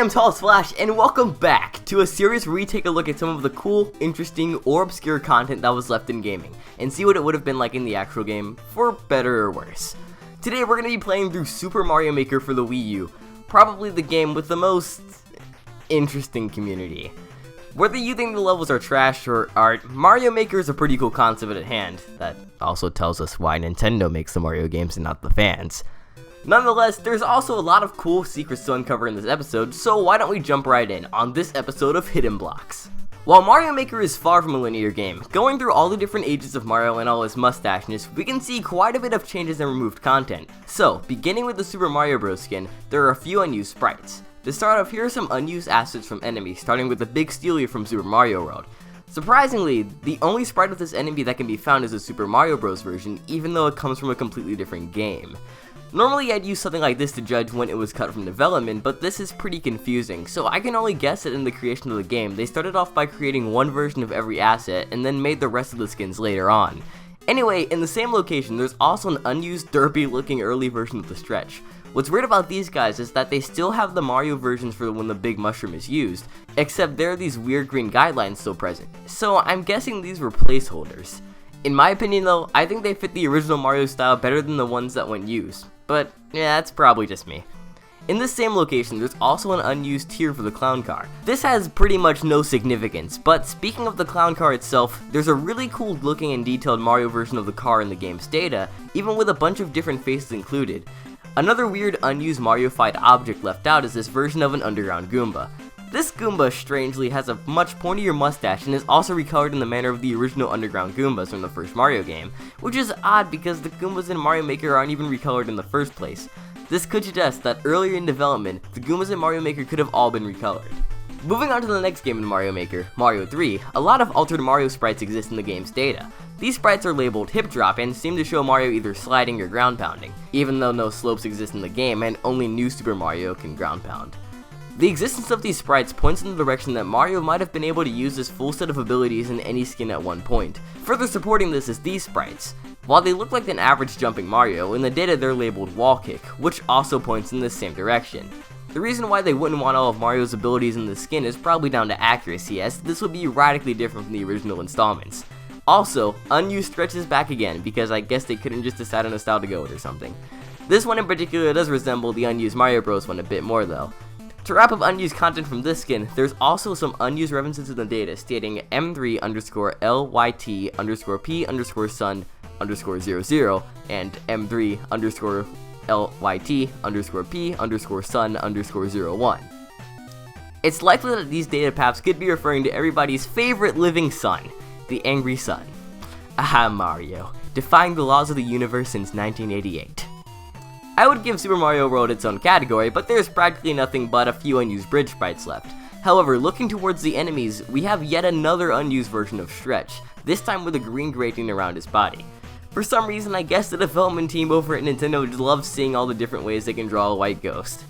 I'm Tall Splash, and welcome back to a series where we take a look at some of the cool, interesting, or obscure content that was left in gaming, and see what it would have been like in the actual game, for better or worse. Today we're going to be playing through Super Mario Maker for the Wii U, probably the game with the most interesting community. Whether you think the levels are trash or art, Mario Maker is a pretty cool concept at hand. That also tells us why Nintendo makes the Mario games and not the fans. Nonetheless, there's also a lot of cool secrets to uncover in this episode, so why don't we jump right in on this episode of Hidden Blocks. While Mario Maker is far from a linear game, going through all the different ages of Mario and all his mustacheness, we can see quite a bit of changes and removed content. So, beginning with the Super Mario Bros. Skin, there are a few unused sprites. To start off, here are some unused assets from enemies, starting with the Big Steeler from Super Mario World. Surprisingly, the only sprite of this enemy that can be found is the Super Mario Bros. Version, even though it comes from a completely different game. Normally I'd use something like this to judge when it was cut from development, but this is pretty confusing, so I can only guess that in the creation of the game, they started off by creating one version of every asset, and then made the rest of the skins later on. Anyway, in the same location, there's also an unused derpy looking early version of the Stretch. What's weird about these guys is that they still have the Mario versions for when the big mushroom is used, except there are these weird green guidelines still present, so I'm guessing these were placeholders. In my opinion though, I think they fit the original Mario style better than the ones that went used, but yeah, that's probably just me. In this same location, there's also an unused tier for the clown car. This has pretty much no significance, but speaking of the clown car itself, there's a really cool looking and detailed Mario version of the car in the game's data, even with a bunch of different faces included. Another weird unused Mario-fied object left out is this version of an underground Goomba. This Goomba, strangely, has a much pointier mustache and is also recolored in the manner of the original underground Goombas from the first Mario game, which is odd because the Goombas in Mario Maker aren't even recolored in the first place. This could suggest that earlier in development, the Goombas in Mario Maker could have all been recolored. Moving on to the next game in Mario Maker, Mario 3, a lot of altered Mario sprites exist in the game's data. These sprites are labeled hip drop and seem to show Mario either sliding or ground pounding, even though no slopes exist in the game and only New Super Mario can ground pound. The existence of these sprites points in the direction that Mario might have been able to use this full set of abilities in any skin at one point. Further supporting this is these sprites. While they look like an average jumping Mario, in the data they're labeled wall kick, which also points in the same direction. The reason why they wouldn't want all of Mario's abilities in the skin is probably down to accuracy, as this would be radically different from the original installments. Also, unused Stretch is back again, because I guess they couldn't just decide on a style to go with or something. This one in particular does resemble the unused Mario Bros. One a bit more though. To wrap up unused content from this skin, there's also some unused references in the data stating M3_LYT_P_Sun_00 and M3_LYT_P_Sun_01. It's likely that these data paths could be referring to everybody's favorite living sun, the Angry Sun. Aha, Mario, defying the laws of the universe since 1988. I would give Super Mario World its own category, but there's practically nothing but a few unused bridge sprites left. However, looking towards the enemies, we have yet another unused version of Stretch, this time with a green grating around his body. For some reason, I guess the development team over at Nintendo just loves seeing all the different ways they can draw a white ghost.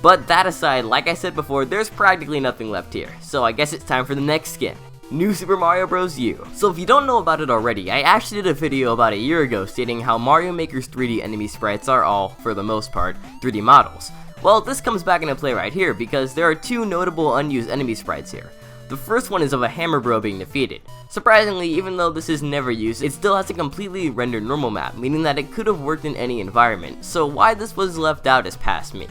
But that aside, like I said before, there's practically nothing left here, so I guess it's time for the next skin. New Super Mario Bros. U. So if you don't know about it already, I actually did a video about a year ago stating how Mario Maker's 3D enemy sprites are all, for the most part, 3D models. Well, this comes back into play right here because there are two notable unused enemy sprites here. The first one is of a Hammer Bro being defeated. Surprisingly, even though this is never used, it still has a completely rendered normal map, meaning that it could have worked in any environment, so why this was left out is past me.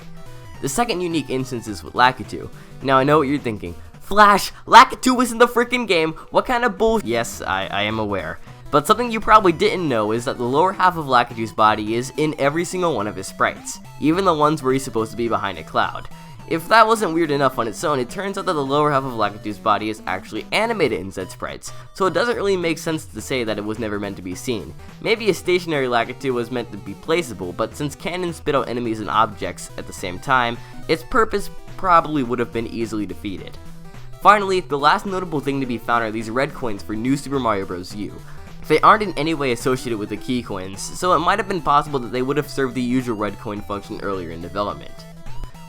The second unique instance is with Lakitu. Now I know what you're thinking. Flash, Lakitu was in the freaking game, what kind of bull— Yes, I am aware. But something you probably didn't know is that the lower half of Lakitu's body is in every single one of his sprites, even the ones where he's supposed to be behind a cloud. If that wasn't weird enough on its own, it turns out that the lower half of Lakitu's body is actually animated in said sprites, so it doesn't really make sense to say that it was never meant to be seen. Maybe a stationary Lakitu was meant to be placeable, but since cannons spit out enemies and objects at the same time, its purpose probably would have been easily defeated. Finally, the last notable thing to be found are these red coins for New Super Mario Bros. U. They aren't in any way associated with the key coins, so it might have been possible that they would have served the usual red coin function earlier in development.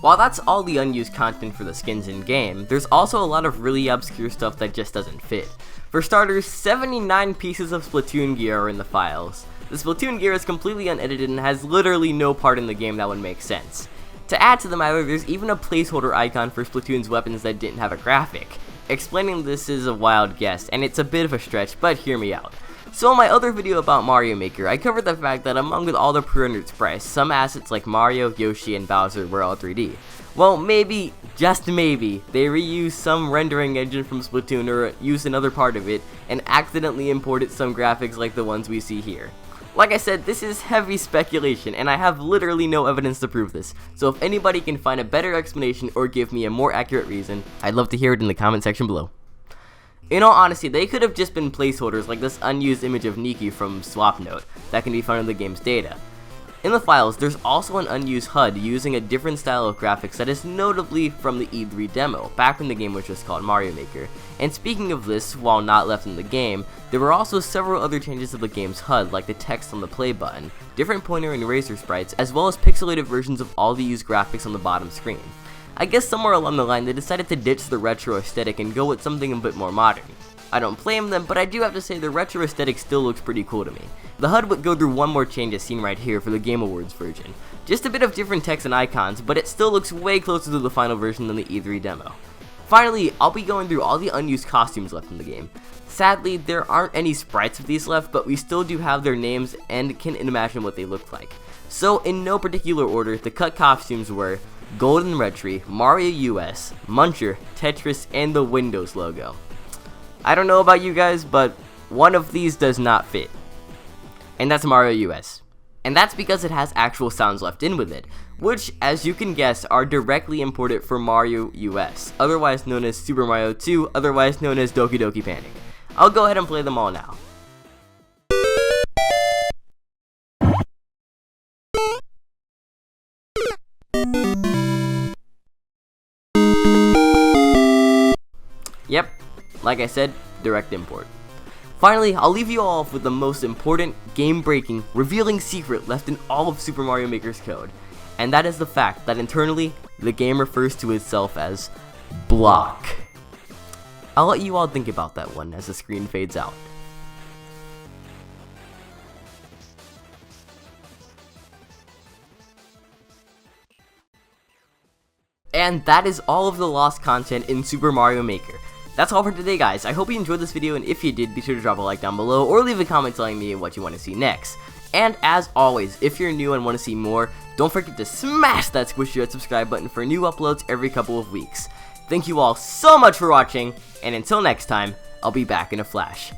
While that's all the unused content for the skins in-game, there's also a lot of really obscure stuff that just doesn't fit. For starters, 79 pieces of Splatoon Gear are in the files. The Splatoon Gear is completely unedited and has literally no part in the game that would make sense. To add to the matter, there's even a placeholder icon for Splatoon's weapons that didn't have a graphic. Explaining this is a wild guess, and it's a bit of a stretch, but hear me out. So in my other video about Mario Maker, I covered the fact that among with all the pre-rendered sprites, some assets like Mario, Yoshi, and Bowser were all 3D. Well, maybe, just maybe, they reused some rendering engine from Splatoon or used another part of it, and accidentally imported some graphics like the ones we see here. Like I said, this is heavy speculation, and I have literally no evidence to prove this, so if anybody can find a better explanation or give me a more accurate reason, I'd love to hear it in the comment section below. In all honesty, they could have just been placeholders like this unused image of Nikki from SwapNote that can be found in the game's data. In the files, there's also an unused HUD using a different style of graphics that is notably from the E3 demo, back when the game was just called Mario Maker. And speaking of this, while not left in the game, there were also several other changes to the game's HUD, like the text on the play button, different pointer and eraser sprites, as well as pixelated versions of all the used graphics on the bottom screen. I guess somewhere along the line they decided to ditch the retro aesthetic and go with something a bit more modern. I don't blame them, but I do have to say the retro aesthetic still looks pretty cool to me. The HUD would go through one more change as seen right here for the Game Awards version. Just a bit of different text and icons, but it still looks way closer to the final version than the E3 demo. Finally, I'll be going through all the unused costumes left in the game. Sadly, there aren't any sprites of these left, but we still do have their names and can imagine what they look like. So in no particular order, the cut costumes were Golden Red Tree, Mario US, Muncher, Tetris, and the Windows logo. I don't know about you guys, but one of these does not fit. And that's Mario US. And that's because it has actual sounds left in with it, which, as you can guess, are directly imported from Mario US, otherwise known as Super Mario 2, otherwise known as Doki Doki Panic. I'll go ahead and play them all now. Yep, like I said, direct import. Finally, I'll leave you all off with the most important, game-breaking, revealing secret left in all of Super Mario Maker's code, and that is the fact that internally, the game refers to itself as block. I'll let you all think about that one as the screen fades out. And that is all of the lost content in Super Mario Maker. That's all for today, guys. I hope you enjoyed this video, and if you did, be sure to drop a like down below or leave a comment telling me what you want to see next. And as always, if you're new and want to see more, don't forget to smash that squishy red subscribe button for new uploads every couple of weeks. Thank you all so much for watching, and until next time, I'll be back in a flash.